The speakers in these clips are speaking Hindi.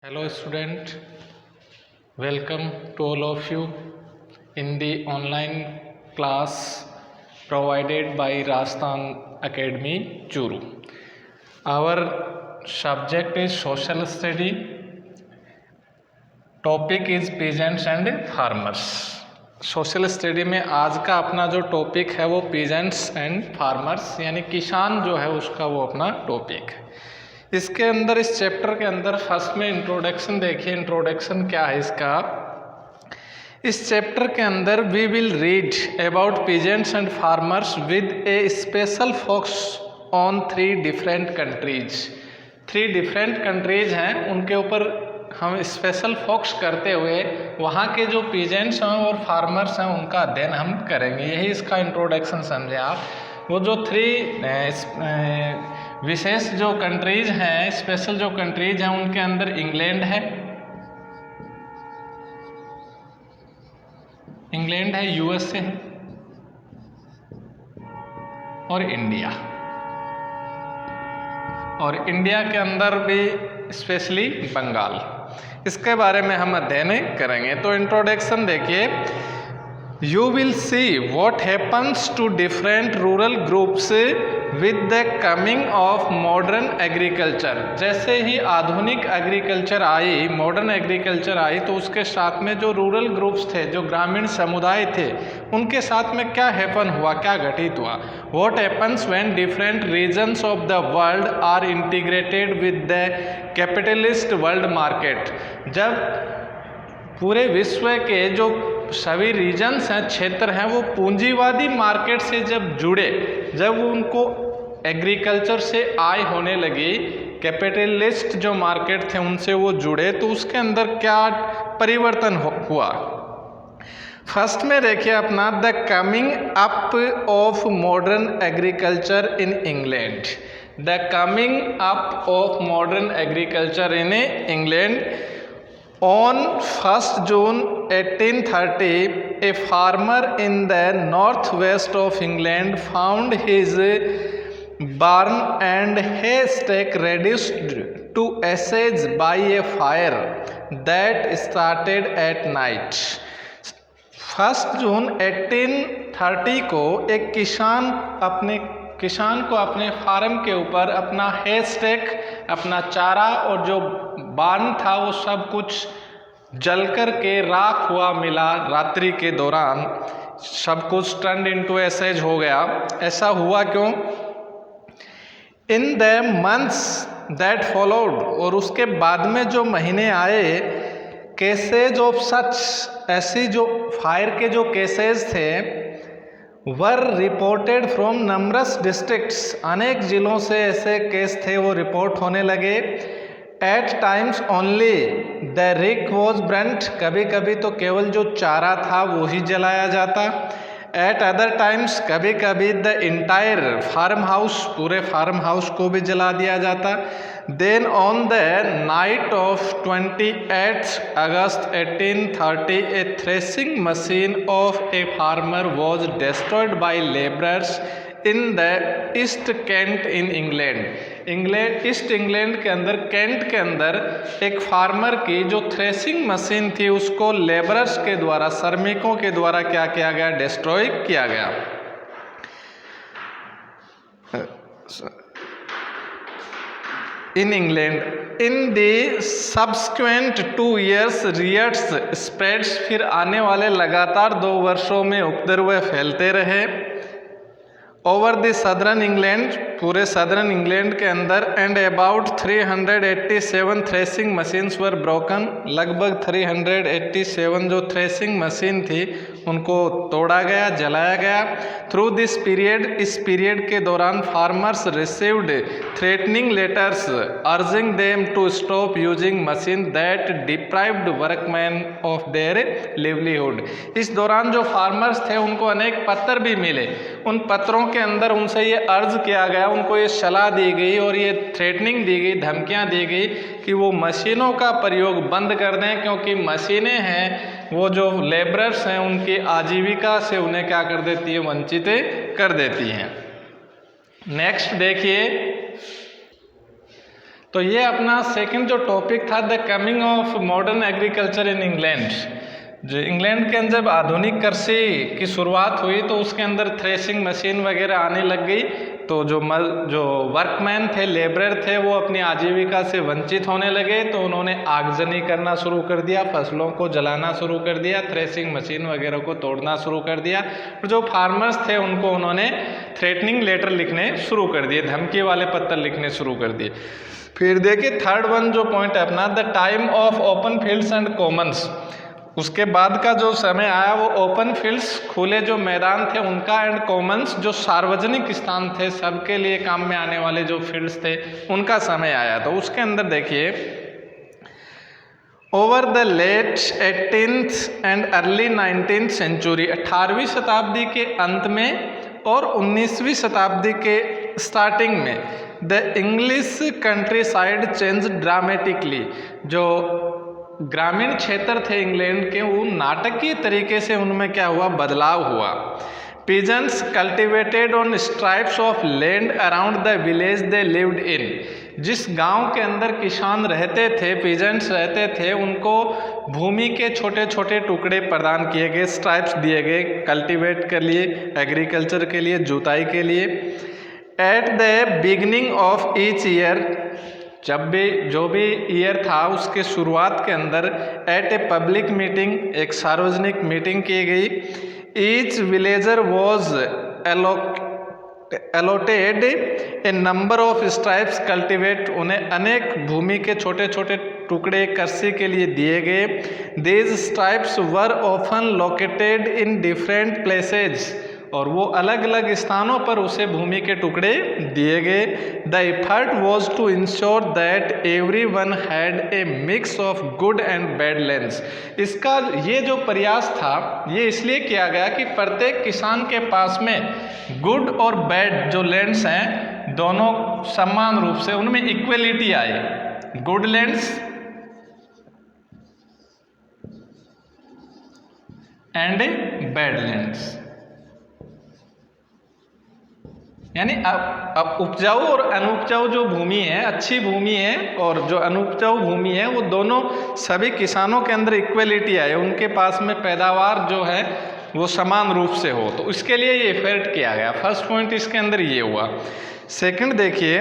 Hello student, welcome to all of you in the online class provided by Rajasthan Academy Churu. Our subject is social study, topic is peasants and farmers. Social study में आज का अपना जो टॉपिक है वो पीजेंट्स एंड फार्मर्स यानी किसान जो है उसका वो अपना टॉपिक है। इसके अंदर इस चैप्टर के अंदर फर्स्ट में इंट्रोडक्शन देखिए, इंट्रोडक्शन क्या है इसका। इस चैप्टर के अंदर we will read about peasants and farmers with a special focus on three different countries हैं, उनके ऊपर हम स्पेशल फोकस करते हुए वहाँ के जो पीजेंट्स हैं और फार्मर्स हैं उनका अध्ययन हम करेंगे। यही इसका इंट्रोडक्शन समझे आप। वो जो थ्री विशेष जो कंट्रीज हैं, स्पेशल जो कंट्रीज हैं, उनके अंदर इंग्लैंड है, यूएसए है और इंडिया। और इंडिया के अंदर भी स्पेशली बंगाल। इसके बारे में हम अध्ययन करेंगे। तो इंट्रोडक्शन देखिए, You will see what happens to different rural groups with the coming of modern agriculture। जैसे ही आधुनिक agriculture I, modern agriculture I, तो उसके साथ में जो रूरल ग्रुप्स थे, जो ग्रामीण समुदाय थे, उनके साथ में क्या हैपन हुआ, क्या घटित हुआ। What happens when different regions of the world are integrated with the capitalist world market। जब पूरे विश्व के जो सभी रीजन्स हैं, क्षेत्र हैं, वो पूंजीवादी मार्केट से जब जुड़े, जब उनको एग्रीकल्चर से आय होने लगी, कैपिटलिस्ट जो मार्केट थे उनसे वो जुड़े, तो उसके अंदर क्या परिवर्तन हुआ। फर्स्ट में देखिए अपना the coming up of modern agriculture in England. The coming up of modern agriculture in England. On 1st June 1830, a farmer in the northwest of England found his barn and haystack reduced to ashes by a fire that started at night। 1 जून 1830 को एक किसान को अपने फार्म के ऊपर अपना हेस्टेक, अपना चारा और जो बार्न था वो सब कुछ जलकर के राख हुआ मिला। रात्रि के दौरान सब कुछ टर्न इनटू एसेज हो गया। ऐसा हुआ क्यों? In the months that followed, और उसके बाद में जो महीने आए, केसेज ऑफ सच, ऐसी जो फायर के जो केसेज थे, वर रिपोर्टेड फ्रॉम नंबरस डिस्ट्रिक्ट्स, अनेक जिलों से ऐसे केस थे वो रिपोर्ट होने लगे। At times only the rick was burnt, कभी कभी तो केवल जो चारा था वो ही जलाया जाता। एट अदर टाइम्स कभी कभी द इंटायर फार्म हाउस, पूरे फार्म हाउस को भी जला दिया जाता। Then on the night of 28 August 1830 a threshing machine of a farmer was destroyed by labourers in the East Kent in England. East England के अंदर, कैंट के अंदर एक फार्मर की जो थ्रेसिंग मशीन थी उसको लेबरर्स के द्वारा, श्रमिकों के द्वारा क्या किया गया, डिस्ट्रॉय किया गया। In England in the subsequent 2 years riots spreads, फिर आने वाले लगातार 2 वर्षों में उपद्रव फैलते रहे। ओवर द सदर्न इंग्लैंड, पूरे सदर्न इंग्लैंड के अंदर। And about 387 threshing machines were broken, लगभग 387 जो थ्रेसिंग मशीन थी उनको तोड़ा गया, जलाया गया। थ्रू दिस पीरियड, इस पीरियड के दौरान farmers received threatening letters urging them to stop using machine that deprived workman of their livelihood. इस दौरान जो फार्मर्स थे उनको अनेक पत्र भी मिले। उन पत्रों के अंदर उनसे ये अर्ज किया गया, उनको ये सलाह दी गई और ये थ्रेटनिंग दी गई, धमकियां दी गई कि वो मशीनों का प्रयोग बंद कर दें, क्योंकि मशीनें हैं वो जो लेबरर्स हैं उनकी आजीविका से उन्हें क्या कर देती है, वंचित कर देती हैं। नेक्स्ट देखिए, तो ये अपना सेकंड जो टॉपिक था, the coming of modern agriculture in England. जो इंग्लैंड के अंदर जब आधुनिक कृषि की शुरुआत हुई तो उसके अंदर थ्रेसिंग मशीन वगैरह आने लग गई, तो जो वर्कमैन थे, लेबरर थे, वो अपनी आजीविका से वंचित होने लगे। तो उन्होंने आगजनी करना शुरू कर दिया, फसलों को जलाना शुरू कर दिया, थ्रेसिंग मशीन वगैरह को तोड़ना शुरू कर दिया। और जो फार्मर्स थे उनको उन्होंने थ्रेटनिंग लेटर लिखने शुरू कर दिए, धमकी वाले पत्र लिखने शुरू कर दिए। फिर देखिए थर्ड वन जो पॉइंट है अपना, the time of open fields and Commons. उसके बाद का जो समय आया वो ओपन फील्ड्स, खुले जो मैदान थे उनका, एंड कॉमन्स जो सार्वजनिक स्थान थे, सबके लिए काम में आने वाले जो फील्ड्स थे उनका समय आया। तो उसके अंदर देखिए over the late 18th and early 19th century, 18वीं शताब्दी के अंत में और 19वीं शताब्दी के स्टार्टिंग में, the English country side change dramatically. जो ग्रामीण क्षेत्र थे इंग्लैंड के, वो नाटकीय तरीके से उनमें क्या हुआ, बदलाव हुआ। Peasants cultivated on stripes of land around the village they lived in. जिस गांव के अंदर किसान रहते थे, पीजेंट्स रहते थे, उनको भूमि के छोटे छोटे टुकड़े प्रदान किए गए, स्ट्राइप्स दिए गए कल्टिवेट के लिए, एग्रीकल्चर के लिए, जुताई के लिए। At the beginning of each year, जब भी जो भी ईयर था उसके शुरुआत के अंदर, एट ए पब्लिक मीटिंग, एक सार्वजनिक मीटिंग की गई। Each villager was allotted A number of stripes cultivate. उन्हें अनेक भूमि के छोटे छोटे टुकड़े कृषि के लिए दिए गए। These stripes were often located in different places, और वो अलग अलग स्थानों पर उसे भूमि के टुकड़े दिए गए। The effort was to ensure that every one had a mix of good and bad lands. इसका ये जो प्रयास था ये इसलिए किया गया कि प्रत्येक किसान के पास में गुड और बैड जो लैंड्स हैं दोनों समान रूप से उनमें इक्वलिटी आए। Good lands and bad lands, यानी अब उपजाऊ और अनुपजाऊ जो भूमि है, अच्छी भूमि है और जो अनुपजाऊ भूमि है, वो दोनों सभी किसानों के अंदर इक्वलिटी आए, उनके पास में पैदावार जो है वो समान रूप से हो। तो इसके लिए ये एफर्ट किया गया। फर्स्ट पॉइंट इसके अंदर ये हुआ। सेकंड देखिए,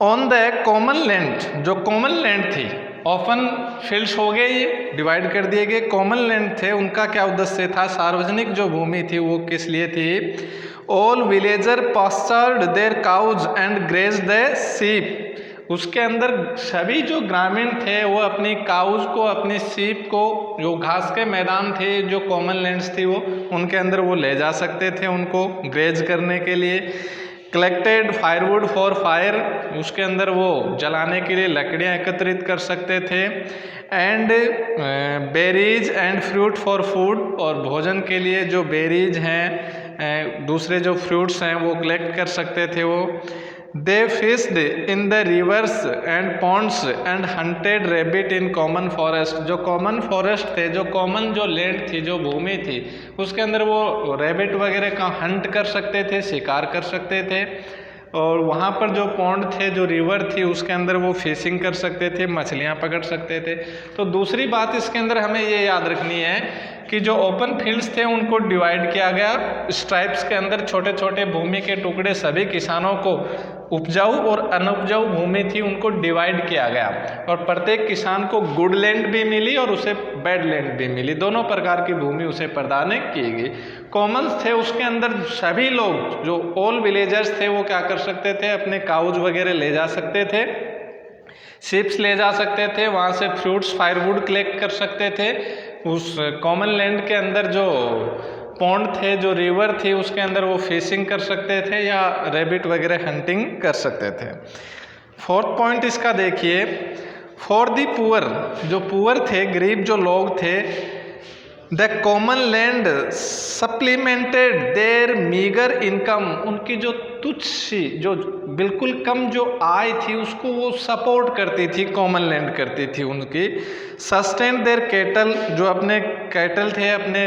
ऑन द कॉमन लैंड, जो कॉमन लैंड थी, ओपन फील्ड्स हो गए, ये डिवाइड कर दिए गए। कॉमन लैंड थे, उनका क्या उद्देश्य था, सार्वजनिक जो भूमि थी वो किस लिए थी। All villager pastured their cows and graze the sheep. उसके अंदर सभी जो ग्रामीण थे वो अपनी काउज को, अपनी सीप को, जो घास के मैदान थे, जो कॉमन लैंड्स थी वो उनके अंदर वो ले जा सकते थे उनको ग्रेज करने के लिए। कलेक्टेड फायरवुड फॉर फायर, उसके अंदर वो जलाने के लिए लकड़ियाँ एकत्रित कर सकते थे। And berries and fruit for food, और भोजन के लिए जो बेरीज हैं, दूसरे जो फ्रूट्स हैं वो कलेक्ट कर सकते थे वो। They fished in the rivers and ponds and hunted rabbit in common forest. जो कॉमन फॉरेस्ट थे, जो कॉमन जो लैंड थी, जो भूमि थी, उसके अंदर वो रैबिट वगैरह का हंट कर सकते थे, शिकार कर सकते थे। और वहाँ पर जो पॉन्ड थे, जो रिवर थी, उसके अंदर वो फिशिंग कर सकते थे, मछलियाँ पकड़ सकते थे। तो दूसरी बात इसके अंदर हमें ये याद रखनी है कि जो ओपन फील्ड्स थे उनको डिवाइड किया गया स्ट्राइप्स के अंदर, छोटे छोटे भूमि के टुकड़े सभी किसानों को, उपजाऊ और अनुपजाऊ भूमि थी उनको डिवाइड किया गया, और प्रत्येक किसान को गुड लैंड भी मिली और उसे बैड लैंड भी मिली, दोनों प्रकार की भूमि उसे प्रदान की गई। कॉमन्स थे, उसके अंदर सभी लोग जो ऑल विलेजर्स थे वो क्या कर सकते थे, अपने काउज वगैरह ले जा सकते थे, शिप्स ले जा सकते थे, वहाँ से फ्रूट्स फायरवुड कलेक्ट कर सकते थे। उस कॉमन लैंड के अंदर जो पॉन्ड थे, जो रिवर थी, उसके अंदर वो फिशिंग कर सकते थे या रैबिट वगैरह हंटिंग कर सकते थे। फोर्थ पॉइंट इसका देखिए, फॉर दी पुअर, जो पुअर थे, गरीब जो लोग थे, the common land supplemented their meagre income, उनकी जो तुच्छ सी, जो बिल्कुल कम जो आय थी उसको वो सपोर्ट करती थी, कॉमन लैंड करती थी उनकी। सस्टेन देयर कैटल, जो अपने कैटल थे, अपने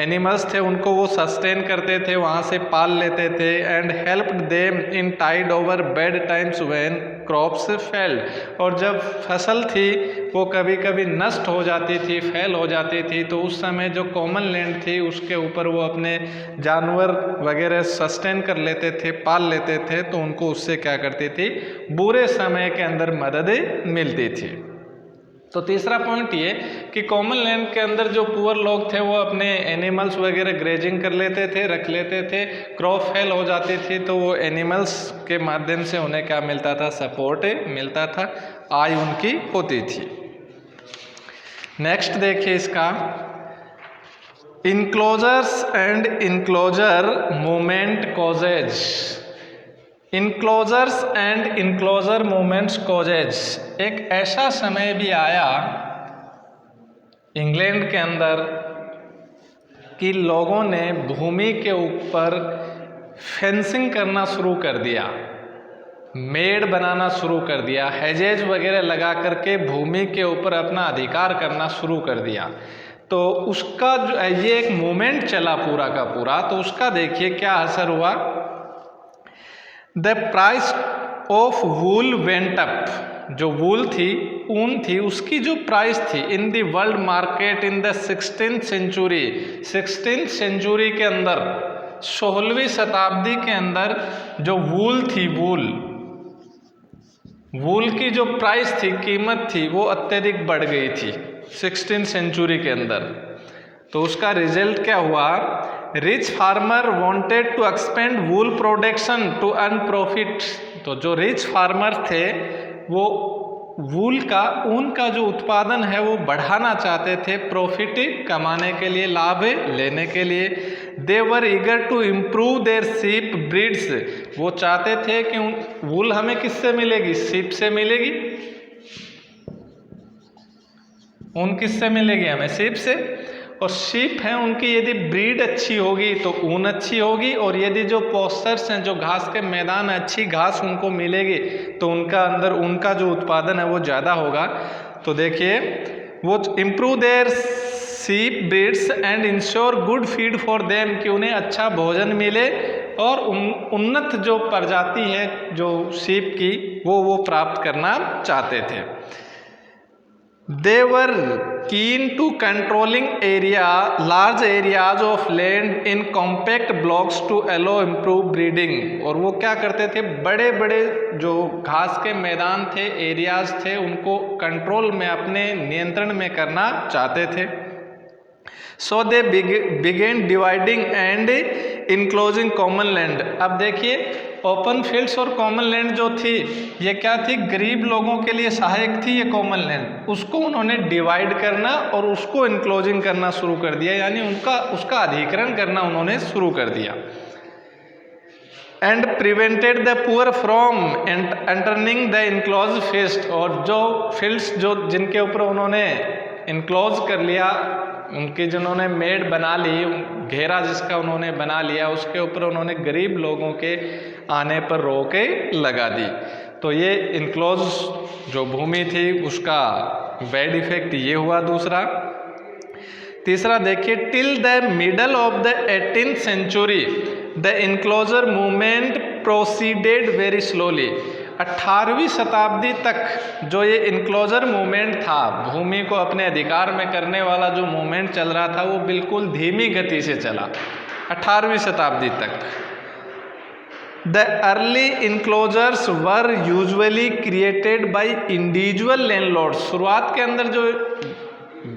एनिमल्स थे, उनको वो सस्टेन करते थे, वहाँ से पाल लेते थे। And helped them in tide over bad times when crops failed, और जब फसल थी वो कभी कभी नष्ट हो जाती थी, फेल हो जाती थी, तो उस समय जो कॉमन लैंड थी उसके ऊपर वो अपने जानवर वगैरह सस्टेन कर लेते थे, पाल लेते थे, तो उनको उससे क्या करती थी, बुरे समय के अंदर मदद मिलती थी। तो तीसरा पॉइंट ये कि कॉमन लैंड के अंदर जो पुअर लोग थे वो अपने एनिमल्स वगैरह ग्रेजिंग कर लेते थे, रख लेते थे, क्रॉप फेल हो जाती थी तो वो एनिमल्स के माध्यम से उन्हें क्या मिलता था, सपोर्ट मिलता था, आय उनकी होती थी। नेक्स्ट देखिए इसका, enclosures and enclosure movement causes. Enclosures and enclosure movements causes, एक ऐसा समय भी आया इंग्लैंड के अंदर कि लोगों ने भूमि के ऊपर फेंसिंग करना शुरू कर दिया, मेड़ बनाना शुरू कर दिया, हेजेज वगैरह लगा करके भूमि के ऊपर अपना अधिकार करना शुरू कर दिया। तो उसका जो ये एक मूवमेंट चला पूरा का पूरा, तो उसका देखिए क्या असर हुआ। The price of wool went up, जो वूल थी, ऊन थी, उसकी जो प्राइस थी in the world market in the 16th century, 16th century के अंदर, 16वीं शताब्दी के अंदर जो वूल थी, वूल की जो प्राइस थी, कीमत थी, वो अत्यधिक बढ़ गई थी 16th सेंचुरी के अंदर। तो उसका रिजल्ट क्या हुआ, rich farmer wanted to expand wool production to earn profit. तो जो रिच फार्मर थे वो वूल का, ऊन का जो उत्पादन है वो बढ़ाना चाहते थे, प्रॉफिट कमाने के लिए, लाभ लेने के लिए। They were eager to improve their sheep breeds, वो चाहते थे कि वूल हमें किससे मिलेगी, शीप से मिलेगी, ऊन किससे मिलेगी हमें, शीप से। और शीप है उनकी यदि ब्रीड अच्छी होगी तो ऊन अच्छी होगी, और यदि जो पॉस्चर्स हैं, जो घास के मैदान, अच्छी घास उनको मिलेगी तो उनका अंदर उनका जो उत्पादन है वो ज़्यादा होगा। तो देखिए वो improve their sheep breeds and ensure good feed for them, कि उन्हें अच्छा भोजन मिले और उन्नत जो प्रजाति है जो शीप की वो प्राप्त करना चाहते थे। They were keen to controlling large areas of land in compact blocks to allow improved breeding, और वो क्या करते थे, बड़े बड़े जो घास के मैदान थे, एरियाज थे, उनको कंट्रोल में, अपने नियंत्रण में करना चाहते थे। So they began dividing and enclosing common land। अब देखिए ओपन फील्ड्स और कॉमन लैंड जो थी ये क्या थी, गरीब लोगों के लिए सहायक थी ये कॉमन लैंड, उसको उन्होंने डिवाइड करना और उसको इनक्लोजिंग करना शुरू कर दिया, यानी उसका अधिग्रहण करना उन्होंने शुरू कर दिया। And prevented the poor from entering the enclose fields, और जो फील्ड्स जो जिनके ऊपर उन्होंने इनक्लोज कर लिया, उनकी जिन्होंने मेड़ बना ली, घेरा जिसका उन्होंने बना लिया, उसके ऊपर उन्होंने गरीब लोगों के आने पर रोकें लगा दी। तो ये इनक्लोज जो भूमि थी उसका बैड इफेक्ट ये हुआ दूसरा। तीसरा देखिए, till the middle of the 18th century the enclosure movement proceeded very slowly. 18वीं शताब्दी तक जो ये इनक्लोजर मूवमेंट था, भूमि को अपने अधिकार में करने वाला जो मूवमेंट चल रहा था, वो बिल्कुल धीमी गति से चला 18वीं शताब्दी तक। The early enclosures were usually created by individual landlords. शुरुआत के अंदर जो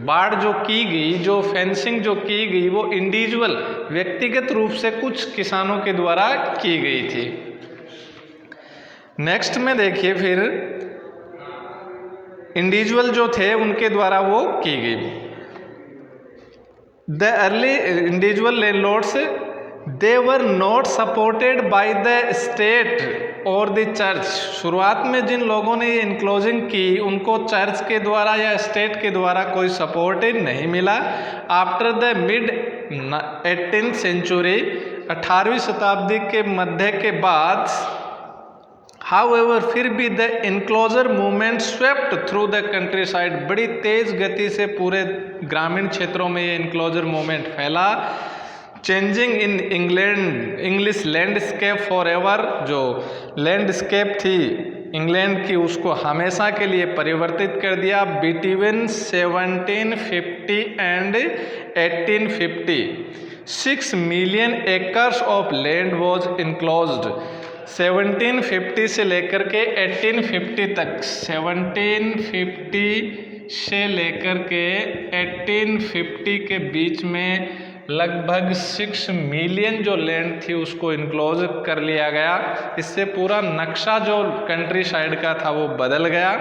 बाड़ जो की गई, जो फेंसिंग जो की गई, वो इंडिविजुअल, व्यक्तिगत रूप से कुछ किसानों के द्वारा की गई थी। नेक्स्ट में देखिए फिर इंडिविजुअल जो थे उनके द्वारा वो की गई। The early individual landlords they were not supported by the state और द चर्च। शुरुआत में जिन लोगों ने ये इनक्लोजिंग की उनको चर्च के द्वारा या स्टेट के द्वारा कोई सपोर्ट नहीं मिला। After the mid 18th century, 18वीं शताब्दी के मध्य के बाद However, फिर भी the enclosure movement swept through the countryside, बड़ी तेज गति से पूरे ग्रामीण क्षेत्रों में ये इनक्लोजर मूवमेंट फैला। Changing in English landscape forever, जो लैंडस्केप थी इंग्लैंड की उसको हमेशा के लिए परिवर्तित कर दिया। Between 1750 and 1850 6 million acres of land was enclosed. 1750 से लेकर के 1850 तक, 1750 से लेकर के 1850 के बीच में लगभग 6 मिलियन जो लैंड थी उसको इनक्लोज कर लिया गया। इससे पूरा नक्शा जो कंट्री साइड का था वो बदल गया।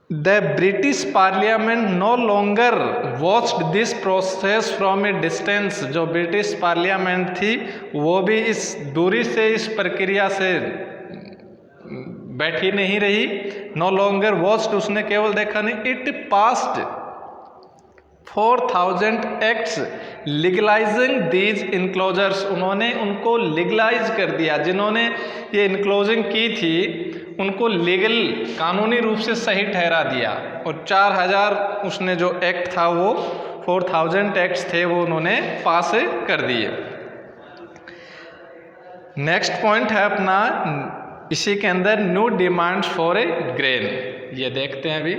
The British parliament no longer watched this process from a distance, जो ब्रिटिश पार्लियामेंट थी वो भी इस दूरी से इस प्रक्रिया से बैठी नहीं रही। नो लॉन्गर वॉच्ड, उसने केवल देखा नहीं। It passed 4000 acts legalising these enclosures, उन्होंने उनको लीगलाइज कर दिया। जिन्होंने ये इनक्लोजिंग की थी उनको लीगल, कानूनी रूप से सही ठहरा दिया। और 4000 उसने जो एक्ट था वो 4000 एक्ट्स थे वो उन्होंने पास कर दिए। नेक्स्ट पॉइंट है अपना इसी के अंदर new demands for a grain, ये देखते हैं अभी।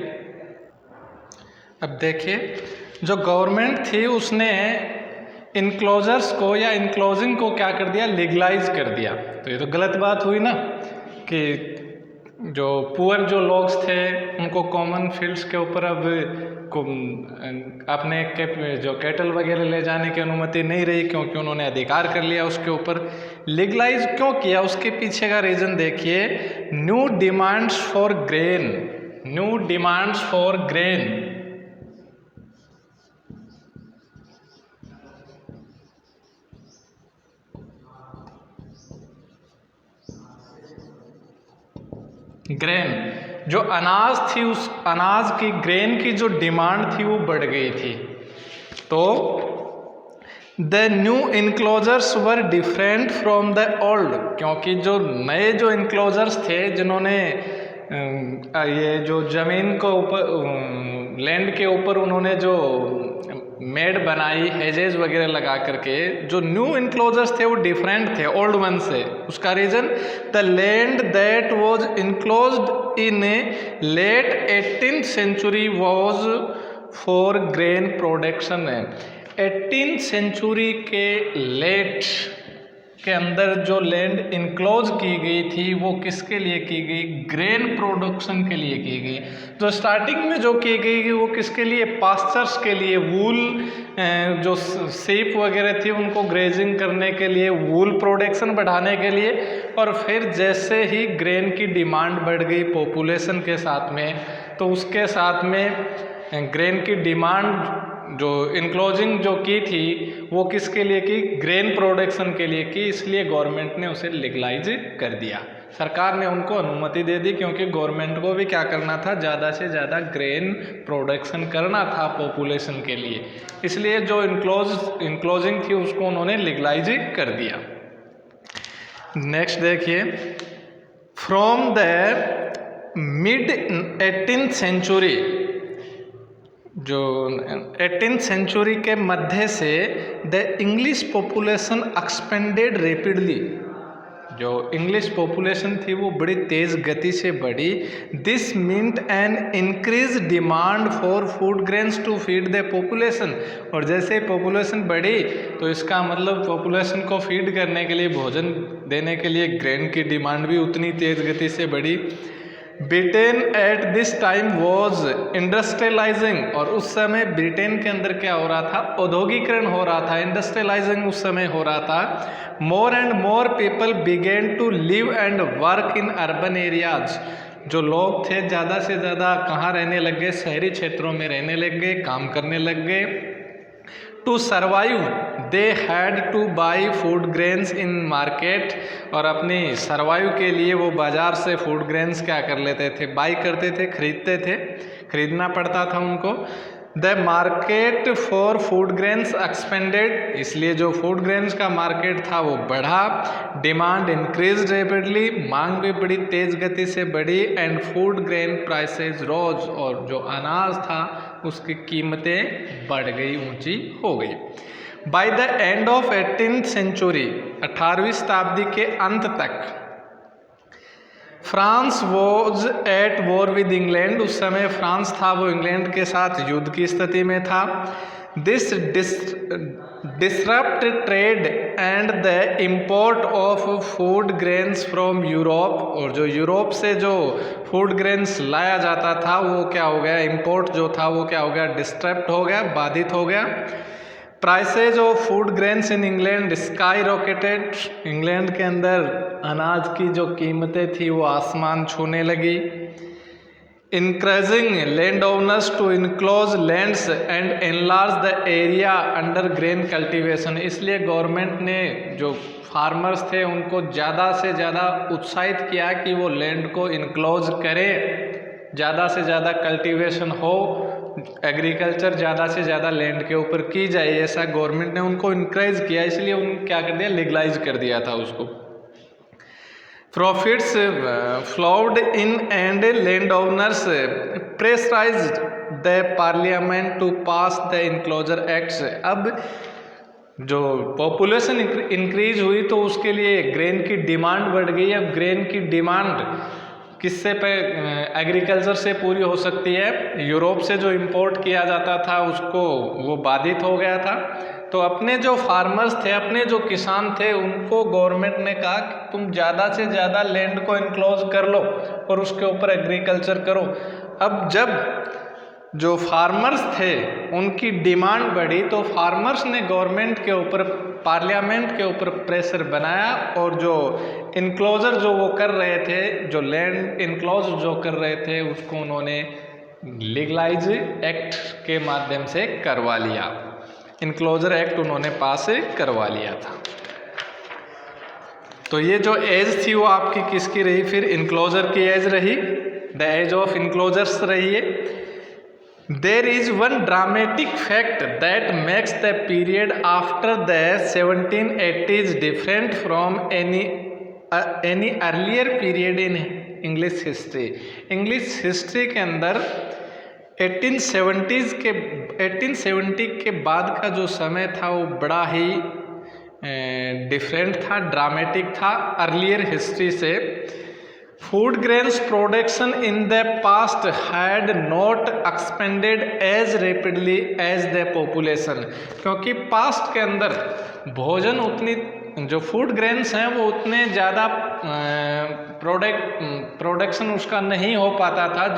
अब देखिए, जो गवर्नमेंट थी उसने इनक्लोजर्स को या इनक्लोजिंग को क्या कर दिया, लीगलाइज कर दिया। तो ये तो गलत बात हुई ना, कि जो पुअर जो लोग थे उनको कॉमन फील्ड्स के ऊपर अब अपने जो कैटल वगैरह ले जाने की अनुमति नहीं रही, क्योंकि उन्होंने अधिकार कर लिया उसके ऊपर। लीगलाइज क्यों किया, उसके पीछे का रीज़न देखिए। New demands for grain, new demands for grain, grain जो अनाज थी, उस अनाज की ग्रेन की जो डिमांड थी वो बढ़ गई थी। तो the new enclosures were different from the old, क्योंकि जो नए जो इनक्लोजर्स थे जिन्होंने ये जो ज़मीन को ऊपर लैंड के ऊपर उन्होंने जो मेड बनाई हेजेज वगैरह लगा करके, जो न्यू इनक्लोजर्स थे वो डिफरेंट थे ओल्ड वन से। उसका reason, the land that was enclosed in late 18th century was for grain production. 18th century के लेट के अंदर जो लैंड इनक्लोज की गई थी वो किसके लिए की गई, ग्रेन प्रोडक्शन के लिए की गई। जो स्टार्टिंग में जो की गई वो किसके लिए, पास्चर्स के लिए, वूल, जो सीप वगैरह थी उनको ग्रेजिंग करने के लिए, वूल प्रोडक्शन बढ़ाने के लिए। और फिर जैसे ही ग्रेन की डिमांड बढ़ गई पॉपुलेशन के साथ में, तो उसके साथ में ग्रेन की डिमांड जो इनक्लोजिंग जो की थी वो किसके लिए की, ग्रेन प्रोडक्शन के लिए की। इसलिए गवर्नमेंट ने उसे लीगलाइज कर दिया, सरकार ने उनको अनुमति दे दी, क्योंकि गवर्नमेंट को भी क्या करना था, ज़्यादा से ज़्यादा ग्रेन प्रोडक्शन करना था पॉपुलेशन के लिए। इसलिए जो इनक्लोजिंग थी उसको उन्होंने लीगलाइज कर दिया। नेक्स्ट देखिए, from the mid 18th century, जो 18th सेंचुरी के मध्य से the English population expanded rapidly, जो इंग्लिश पॉपुलेशन थी वो बड़ी तेज़ गति से बढ़ी। This meant an increase demand for food grains to feed the population. और जैसे पॉपुलेशन बढ़ी तो इसका मतलब पॉपुलेशन को फीड करने के लिए, भोजन देने के लिए ग्रेन की डिमांड भी उतनी तेज़ गति से बढ़ी। Britain at this time was industrialising, और उस समय ब्रिटेन के अंदर क्या हो रहा था, औद्योगिकरण हो रहा था, इंडस्ट्रियलाइजिंग उस समय हो रहा था। More and more people began to live and work in urban areas, जो लोग थे ज़्यादा से ज़्यादा कहाँ रहने लग गए, शहरी क्षेत्रों में रहने लग गए, काम करने लग गए। To survive they had to buy food grains in market, और अपनी सर्वाइव के लिए वो बाज़ार से फूड ग्रेन्स क्या कर लेते थे, बाई करते थे, खरीदते थे, खरीदना पड़ता था उनको। The market for food grains expanded, इसलिए जो फूड ग्रेन्स का मार्केट था वो बढ़ा। डिमांड इंक्रीज रेपिडली, मांग भी बड़ी तेज गति से बढ़ी। एंड फूड ग्रेन प्राइसेस रोज, और जो अनाज था उसकी कीमतें बढ़ गई, ऊंची हो गई। By the end of 18th century, 18वीं शताब्दी के अंत तक, France was at war with England, उस समय फ्रांस था वो इंग्लैंड के साथ युद्ध की स्थिति में था। This disrupt trade and the import of food grains from Europe, और जो यूरोप से जो फूड ग्रेन्स लाया जाता था वो क्या हो गया, इम्पोर्ट जो था वो क्या हो गया, डिस्टर्ब हो गया, बाधित हो गया। Prices of food grains in England sky rocketed, England के अंदर अनाज की जो कीमतें थी वो आसमान छूने लगी। Increasing land owners to enclose lands and enlarge the area under grain cultivation, इसलिए गवर्नमेंट ने जो फार्मर्स थे उनको ज़्यादा से ज़्यादा उत्साहित किया कि वो लैंड को इनक्लोज करें, ज़्यादा से ज़्यादा कल्टीवेशन हो, एग्रीकल्चर ज़्यादा से ज़्यादा लैंड के ऊपर की जाए, ऐसा गवर्नमेंट ने उनको इनकरेज किया, इसलिए उन क्या कर दिया, लीगलाइज कर दिया था उसको। Profits flowed in and land owners pressurised the parliament to pass the enclosure acts, अब जो पॉपुलेशन इंक्रीज हुई तो उसके लिए ग्रेन की डिमांड बढ़ गई। अब ग्रेन की डिमांड किससे पे, एग्रीकल्चर से पूरी हो सकती है, यूरोप से जो इंपोर्ट किया जाता था उसको वो बाधित हो गया था। तो अपने जो फार्मर्स थे, अपने जो किसान थे, उनको गवर्नमेंट ने कहा कि तुम ज़्यादा से ज़्यादा लैंड को इनक्लोज कर लो और उसके ऊपर एग्रीकल्चर करो। अब जब जो फार्मर्स थे उनकी डिमांड बढ़ी तो फार्मर्स ने गवर्नमेंट के ऊपर, पार्लियामेंट के ऊपर प्रेशर बनाया और जो इनक्लोजर जो वो कर रहे थे, जो लैंड इनक्लोज जो कर रहे थे उसको उन्होंने लीगलाइज एक्ट के माध्यम से करवा लिया, इनक्लोजर एक्ट उन्होंने पास करवा लिया था। तो ये जो एज थी वो आपकी किसकी रही, फिर इनक्लोजर की एज रही, द एज ऑफ इनक्लोजर्स रही है। There is one dramatic fact that makes the period after the 1780s different from any earlier period in English history. English history के अंदर 1870 के बाद का जो समय था वो बड़ा ही डिफरेंट था, ड्रामेटिक था अर्लियर हिस्ट्री से। Food grains production in the past had not expanded as rapidly as the population, क्योंकि पास्ट के अंदर भोजन उतनी, जो फूड ग्रेन्स हैं वो उतने ज़्यादा प्रोडक्शन उसका नहीं हो पाता था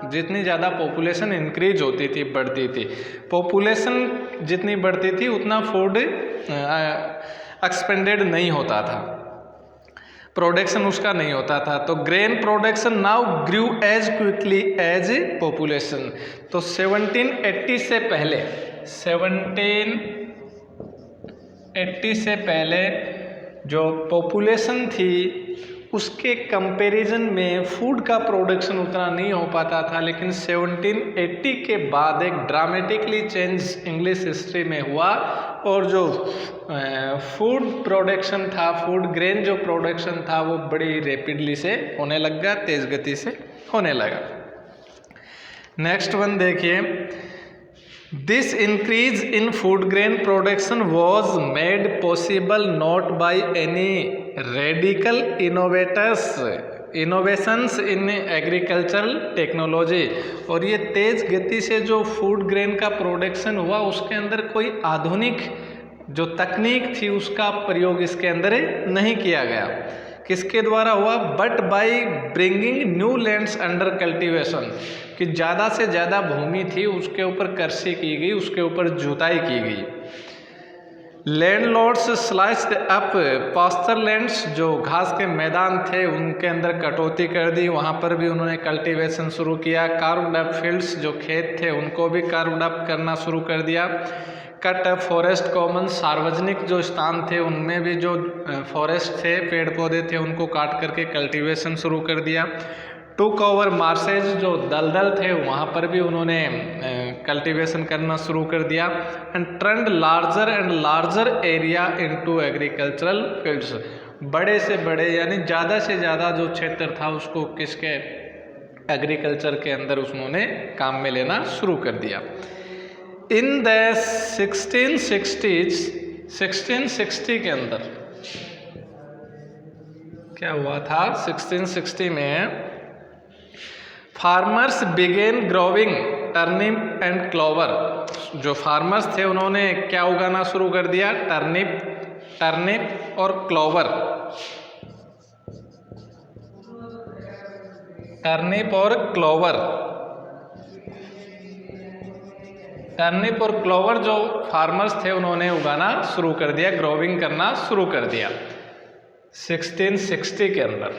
जितनी ज़्यादा पॉपुलेशन इंक्रीज होती थी, बढ़ती थी। पॉपुलेशन जितनी बढ़ती थी उतना फूड एक्सपेंडेड नहीं होता था, प्रोडक्शन उसका नहीं होता था। तो ग्रेन प्रोडक्शन नाउ ग्रू एज क्विकली एज पॉपुलेशन। तो 1780 से पहले, 1780 से पहले जो पॉपुलेशन थी उसके कंपैरिजन में फूड का प्रोडक्शन उतना नहीं हो पाता था, लेकिन 1780 के बाद एक ड्रामेटिकली चेंज इंग्लिश हिस्ट्री में हुआ और जो फूड प्रोडक्शन था, फूड ग्रेन जो प्रोडक्शन था वो बड़ी रैपिडली से होने लग गया, तेज गति से होने लगा। नेक्स्ट वन देखिए, this increase in food grain production was made possible not by any radical innovations in agricultural technology. और ये तेज गति से जो फूड ग्रेन का प्रोडक्शन हुआ उसके अंदर कोई आधुनिक जो तकनीक थी उसका प्रयोग इसके अंदर नहीं किया गया। किसके द्वारा हुआ, but by bringing new lands under cultivation, कि ज़्यादा से ज़्यादा भूमि थी उसके ऊपर कृषि की गई, उसके ऊपर जुताई की गई। Landlords sliced up pasture lands, जो घास के मैदान थे उनके अंदर कटौती कर दी, वहाँ पर भी उन्होंने कल्टीवेशन शुरू किया। कार्व्ड अप फील्ड्स, जो खेत थे उनको भी कार्व्ड अप करना शुरू कर दिया। कट अप फॉरेस्ट कॉमन, सार्वजनिक जो स्थान थे उनमें भी जो फॉरेस्ट थे, पेड़ पौधे थे, उनको काट करके कल्टीवेशन शुरू कर दिया। टुक ओवर मार्सेज, जो दलदल थे वहाँ पर भी उन्होंने कल्टीवेशन करना शुरू कर दिया and trend larger and larger area into agricultural fields. बड़े से बड़े यानी ज़्यादा से ज़्यादा जो क्षेत्र था उसको किसके एग्रीकल्चर के अंदर उन्होंने काम में लेना शुरू कर दिया। इन द 1660 के अंदर क्या हुआ था, 1660 में farmers began growing turnip and clover. जो फार्मर्स थे उन्होंने क्या उगाना शुरू कर दिया, टर्निप और क्लोवर। टर्निप और क्लोवर जो फार्मर्स थे उन्होंने उगाना शुरू कर दिया, ग्रोविंग करना शुरू कर दिया 1660 के अंदर।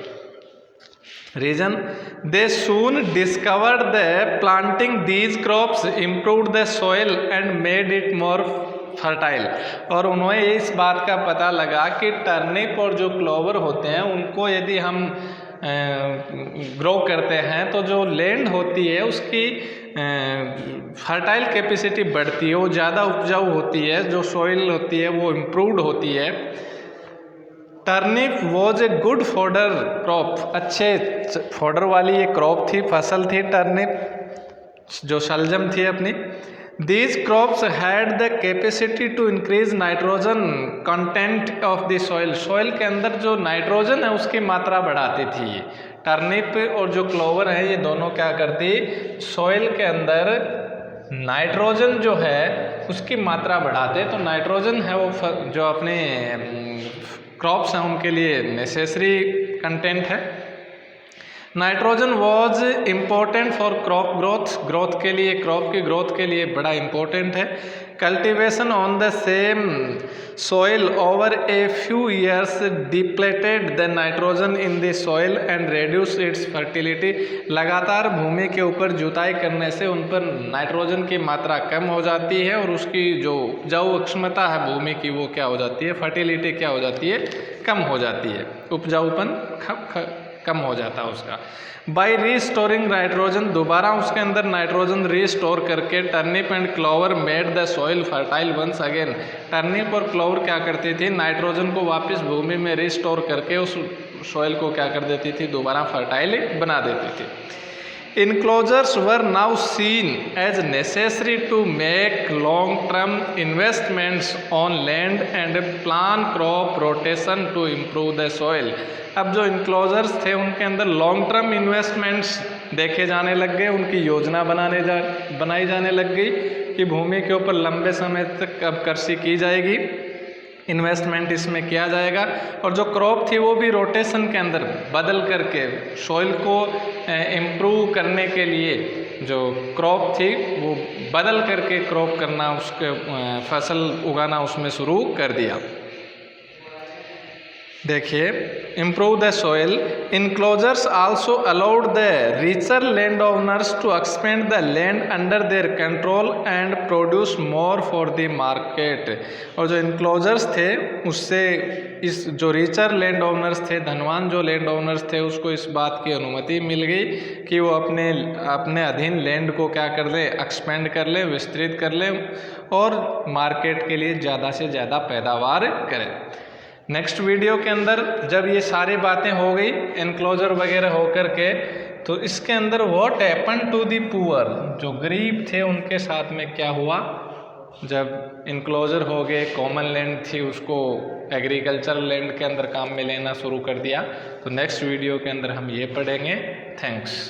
Reason, they soon discovered the planting these crops improved the soil and made it more fertile. और उन्हें इस बात का पता लगा कि टर्निप और जो क्लोवर होते हैं उनको यदि हम ग्रो करते हैं तो जो लैंड होती है उसकी फर्टाइल कैपेसिटी बढ़ती है, वो ज़्यादा उपजाऊ होती है, जो सॉइल होती है वो इम्प्रूव्ड होती है। Turnip was a good fodder crop, अच्छे फॉडर वाली ये क्रॉप थी, फसल थी टर्निप जो शलजम थी अपनी। These crops had the capacity to increase nitrogen content of the soil. Soil के अंदर जो नाइट्रोजन है उसकी मात्रा बढ़ाती थी। टर्निप और जो क्लोवर है ये दोनों क्या करती, सॉइल के अंदर नाइट्रोजन जो है उसकी मात्रा बढ़ाते। तो नाइट्रोजन है वो जो अपने क्रॉप्स हैं उनके लिए नेसेसरी कंटेंट है। Nitrogen was important for crop growth के लिए, क्रॉप की ग्रोथ के लिए बड़ा इम्पोर्टेंट है। Cultivation on the same soil over a few years depleted the nitrogen in the soil and reduce it's fertility. लगातार भूमि के ऊपर जुताई करने से उन पर नाइट्रोजन की मात्रा कम हो जाती है और उसकी जो उपजाऊ क्षमता है भूमि की वो क्या हो जाती है, फर्टिलिटी क्या हो जाती है, कम हो जाती है, उपजाऊपन कम हो जाता है उसका। बाई रीस्टोरिंग नाइट्रोजन, दोबारा उसके अंदर नाइट्रोजन रीस्टोर करके turnip and clover made the soil fertile once again. Turnip और क्लोवर क्या करती थी, नाइट्रोजन को वापस भूमि में रीस्टोर करके उस सॉइल को क्या कर देती थी, दोबारा फर्टाइल बना देती थी। Enclosures were now seen as necessary to make long-term investments on land and plan crop rotation to improve the soil। अब जो इनक्लोजर्स थे उनके अंदर लॉन्ग टर्म इन्वेस्टमेंट्स देखे जाने लग गए, उनकी योजना बनाई जाने लग गई कि भूमि के ऊपर लंबे समय तक अब कृषि की जाएगी, इन्वेस्टमेंट इसमें किया जाएगा। और जो क्रॉप थी वो भी रोटेशन के अंदर बदल करके सॉइल को इम्प्रूव करने के लिए जो क्रॉप थी वो बदल करके क्रॉप करना, उसके फसल उगाना उसमें शुरू कर दिया। देखिए, improve the soil, enclosures also allowed the richer land owners to expand the land under their control and produce more for the market. और जो इनक्लोजर्स थे उससे इस जो रिचर लैंड ओनर्स थे, धनवान जो लैंड ओनर्स थे, उसको इस बात की अनुमति मिल गई कि वो अपने अधीन लैंड को क्या कर लें, एक्सपेंड कर लें, विस्तृत कर लें और मार्केट के लिए ज़्यादा से ज़्यादा पैदावार करें। नेक्स्ट वीडियो के अंदर जब ये सारी बातें हो गई एनक्लोजर वगैरह होकर के, तो इसके अंदर what happen to the poor, जो गरीब थे उनके साथ में क्या हुआ जब इनक्लोजर हो गए, कॉमन लैंड थी उसको एग्रीकल्चर लैंड के अंदर काम में लेना शुरू कर दिया। तो नेक्स्ट वीडियो के अंदर हम ये पढ़ेंगे। थैंक्स।